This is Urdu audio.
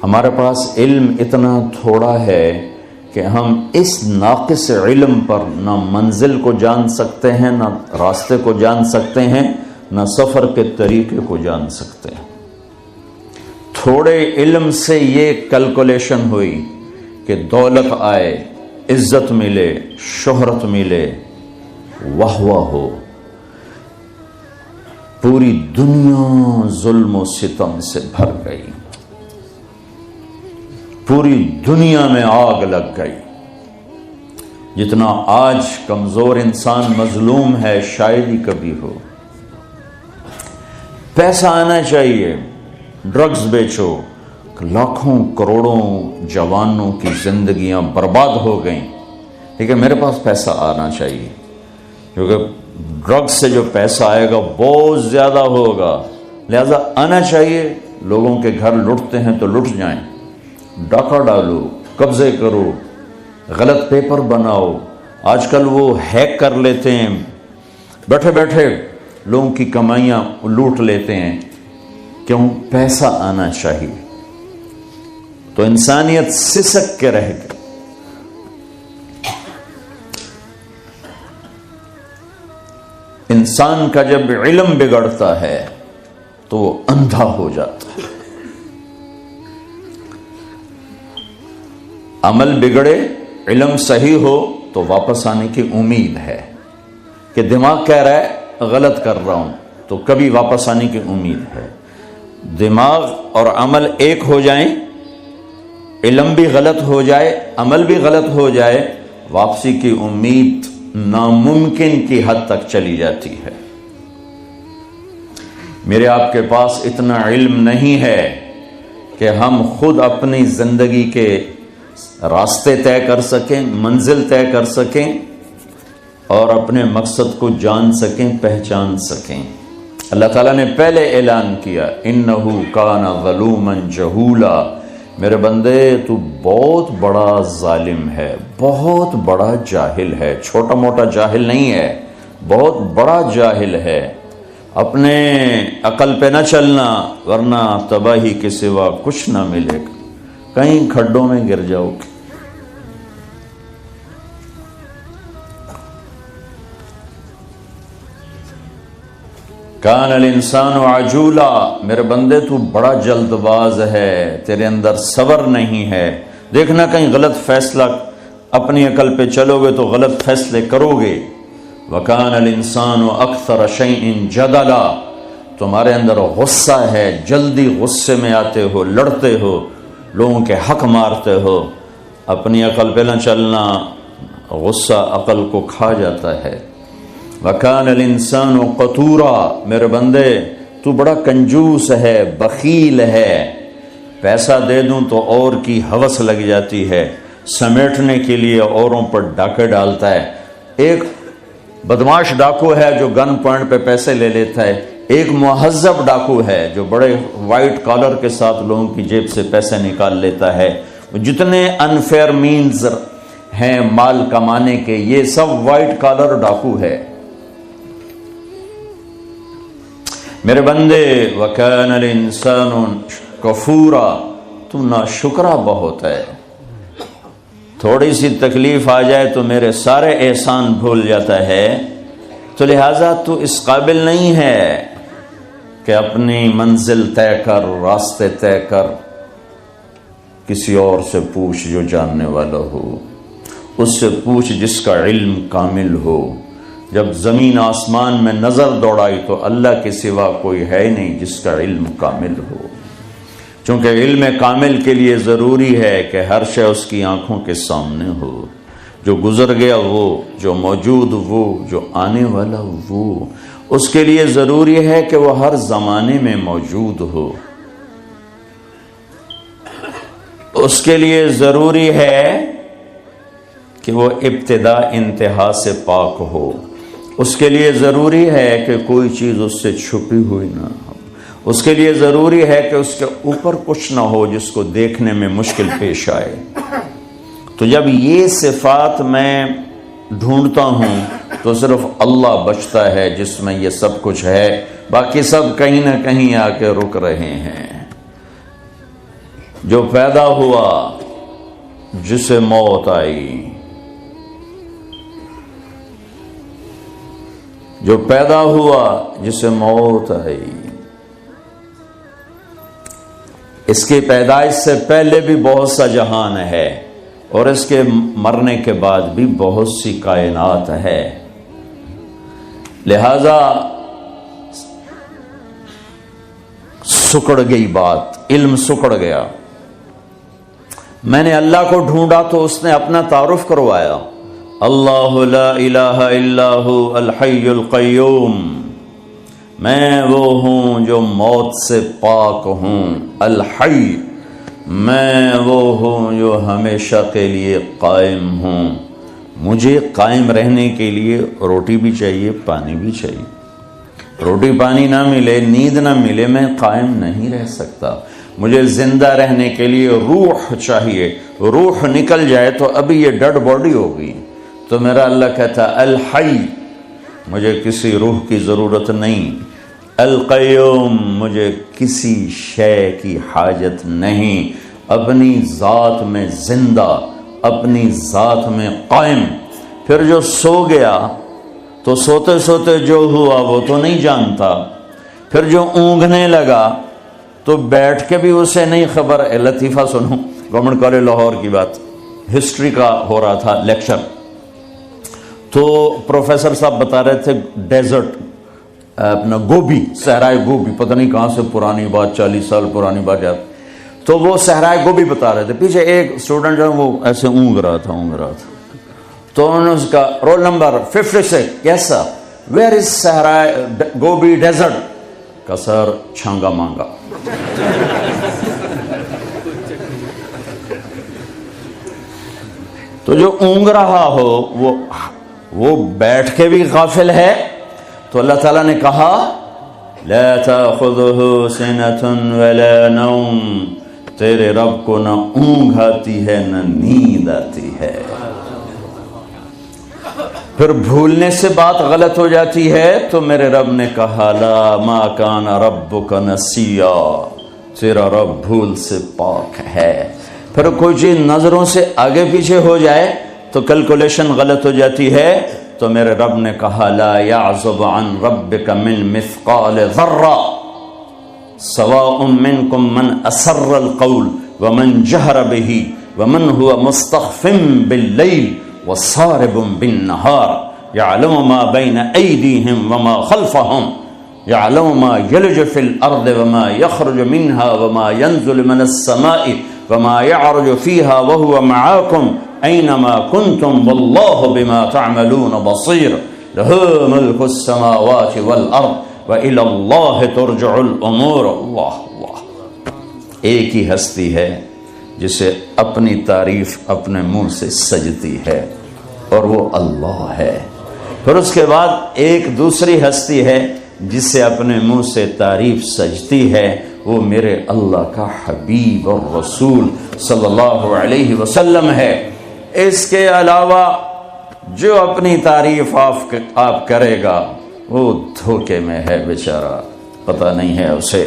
ہمارے پاس علم اتنا تھوڑا ہے کہ ہم اس ناقص علم پر نہ منزل کو جان سکتے ہیں، نہ راستے کو جان سکتے ہیں، نہ سفر کے طریقے کو جان سکتے ہیں۔ تھوڑے علم سے یہ کیلکولیشن ہوئی کہ دولت آئے، عزت ملے، شہرت ملے، واہ واہ ہو، پوری دنیا ظلم و ستم سے بھر گئی، پوری دنیا میں آگ لگ گئی۔ جتنا آج کمزور انسان مظلوم ہے شاید ہی کبھی ہو۔ پیسہ آنا چاہیے، ڈرگز بیچو، لاکھوں کروڑوں جوانوں کی زندگیاں برباد ہو گئیں، لیکن میرے پاس پیسہ آنا چاہیے کیونکہ ڈرگز سے جو پیسہ آئے گا بہت زیادہ ہوگا، لہذا آنا چاہیے۔ لوگوں کے گھر لوٹتے ہیں تو لٹ جائیں، ڈاکہ ڈالو، قبضے کرو، غلط پیپر بناؤ۔ آج کل وہ ہیک کر لیتے ہیں، بیٹھے بیٹھے لوگوں کی کمائیاں لوٹ لیتے ہیں۔ کیوں؟ پیسہ آنا چاہیے۔ تو انسانیت سسک کے رہ گئی۔ انسان کا جب علم بگڑتا ہے تو وہ اندھا ہو جاتا ہے۔ عمل بگڑے، علم صحیح ہو تو واپس آنے کی امید ہے کہ دماغ کہہ رہا ہے غلط کر رہا ہوں، تو کبھی واپس آنے کی امید ہے۔ دماغ اور عمل ایک ہو جائیں، علم بھی غلط ہو جائے، عمل بھی غلط ہو جائے، واپسی کی امید ناممکن کی حد تک چلی جاتی ہے۔ میرے آپ کے پاس اتنا علم نہیں ہے کہ ہم خود اپنی زندگی کے راستے طے کر سکیں، منزل طے کر سکیں اور اپنے مقصد کو جان سکیں، پہچان سکیں۔ اللہ تعالیٰ نے پہلے اعلان کیا اِنَّهُ كَانَ ظَلُومًا جَهُولًا، میرے بندے تو بہت بڑا ظالم ہے، بہت بڑا جاہل ہے، چھوٹا موٹا جاہل نہیں ہے، بہت بڑا جاہل ہے۔ اپنے عقل پہ نہ چلنا ورنہ تباہی کے سوا کچھ نہ ملے گا، کہیں کھڈوں میں گر جاؤ گے۔ کان الانسان عجولا، میرے بندے تو بڑا جلد باز ہے، تیرے اندر صبر نہیں ہے۔ دیکھنا کہیں غلط فیصلہ، اپنی عقل پہ چلو گے تو غلط فیصلے کرو گے۔ وکان الانسان اکثر شیء جدلا، تمہارے اندر غصہ ہے، جلدی غصے میں آتے ہو، لڑتے ہو، لوگوں کے حق مارتے ہو۔ اپنی عقل پہ نہ چلنا، غصہ عقل کو کھا جاتا ہے۔ وَكَانَ الْإِنسَانُ قَتُورًا، میرے بندے تو بڑا کنجوس ہے، بخیل ہے، پیسہ دے دوں تو اور کی ہوس لگ جاتی ہے، سمیٹنے کے لیے اوروں پر ڈاکے ڈالتا ہے۔ ایک بدماش ڈاکو ہے جو گن پوائنٹ پہ پیسے لے لیتا ہے، ایک مہذب ڈاکو ہے جو بڑے وائٹ کالر کے ساتھ لوگوں کی جیب سے پیسے نکال لیتا ہے۔ جتنے انفیئر مینز ہیں مال کمانے کے، یہ سب وائٹ کالر ڈاکو ہے۔ میرے بندے وَكَانَ الْإِنسَانُ كَفُورًا، تو ناشکرا بہت ہے، تھوڑی سی تکلیف آ جائے تو میرے سارے احسان بھول جاتا ہے، تو لہٰذا تو اس قابل نہیں ہے کہ اپنی منزل طے کر، راستے طے کر۔ کسی اور سے پوچھ جو جاننے والا ہو، اس سے پوچھ جس کا علم کامل ہو۔ جب زمین آسمان میں نظر دوڑائی تو اللہ کے سوا کوئی ہے نہیں جس کا علم کامل ہو، چونکہ علم کامل کے لیے ضروری ہے کہ ہر شے اس کی آنکھوں کے سامنے ہو، جو گزر گیا وہ، جو موجود وہ، جو آنے والا وہ۔ اس کے لیے ضروری ہے کہ وہ ہر زمانے میں موجود ہو، اس کے لیے ضروری ہے کہ وہ ابتدا انتہا سے پاک ہو، اس کے لیے ضروری ہے کہ کوئی چیز اس سے چھپی ہوئی نہ ہو، اس کے لیے ضروری ہے کہ اس کے اوپر کچھ نہ ہو جس کو دیکھنے میں مشکل پیش آئے۔ تو جب یہ صفات میں ڈھونڈتا ہوں تو صرف اللہ بچتا ہے جس میں یہ سب کچھ ہے، باقی سب کہیں نہ کہیں آ کے رک رہے ہیں۔ جو پیدا ہوا جسے موت آئی، جو پیدا ہوا جسے موت آئی، اس کی پیدائش سے پہلے بھی بہت سا جہان ہے اور اس کے مرنے کے بعد بھی بہت سی کائنات ہے، لہذا سکڑ گئی بات، علم سکڑ گیا۔ میں نے اللہ کو ڈھونڈا تو اس نے اپنا تعارف کروایا، اللہ لا الہ الا ہو الحی القیوم، میں وہ ہوں جو موت سے پاک ہوں، الحی، میں وہ ہوں جو ہمیشہ کے لیے قائم ہوں، مجھے قائم رہنے کے لیے روٹی بھی چاہیے، پانی بھی چاہیے، روٹی پانی نہ ملے، نیند نہ ملے، میں قائم نہیں رہ سکتا، مجھے زندہ رہنے کے لیے روح چاہیے، روح نکل جائے تو ابھی یہ ڈیڈ باڈی ہوگی، تو میرا اللہ کہتا ہے الحی، مجھے کسی روح کی ضرورت نہیں، القیوم، مجھے کسی شے کی حاجت نہیں، اپنی ذات میں زندہ، اپنی ذات میں قائم۔ پھر جو سو گیا تو سوتے سوتے جو ہوا وہ تو نہیں جانتا، پھر جو اونگنے لگا تو بیٹھ کے بھی اسے نہیں خبر۔ لطیفہ سنو، گورنمنٹ کالج لاہور کی بات، ہسٹری کا ہو رہا تھا لیکچر، تو پروفیسر صاحب بتا رہے تھے ڈیزرٹ، اپنا گوبی، صحرائے گوبی، پتہ نہیں کہاں سے پرانی بات، 40 سال پرانی بات یاد، تو وہ صحرائے گوبی بتا رہے تھے، پیچھے ایک اسٹوڈنٹ جو ہے وہ ایسے اونگ رہا تھا، تو انہوں نے اس کا roll number 56، yes sir, where is صحرائے گوبی ڈیزرٹ، کا سر چھانگا مانگا۔ تو جو اونگ رہا ہو وہ بیٹھ کے بھی غافل ہے، تو اللہ تعالیٰ نے کہا لا تأخذه سنة ولا نوم، تیرے رب کو نہ اونگ آتی ہے نہ نیند آتی ہے۔ پھر بھولنے سے بات غلط ہو جاتی ہے تو میرے رب نے کہا لا ما کان ربک نسیا، تیرا رب بھول سے پاک ہے۔ پھر کوئی چیز نظروں سے آگے پیچھے ہو جائے تو کیلکولیشن غلط ہو جاتی ہے، تو میرے رب نے کہا لا یعزب عن ربک من مثقال ذرہ سواء منکم من اسر القول ومن جہر به ومن هو مستخف باللیل وصارب بالنهار يعلم ما بين أيديهم وما خلفهم يعلم ما يلج في الأرض وما يخرج منها وما ينزل من السماء وما يعرج فيها وهو معاكم أينما كنتم والله بما تعملون بصير له ملك السماوات والأرض وإلى الله ترجع الأمور۔ اللہ ایک ہی ہستی ہے جسے اپنی تعریف اپنے منہ سے سجتی ہے اور وہ اللہ ہے۔ پھر اس کے بعد ایک دوسری ہستی ہے جس سے اپنے منہ سے تعریف سجتی ہے، وہ میرے اللہ کا حبیب اور رسول صلی اللہ علیہ وسلم ہے۔ اس کے علاوہ جو اپنی تعریف آپ کرے گا وہ دھوکے میں ہے بیچارہ، پتہ نہیں ہے اسے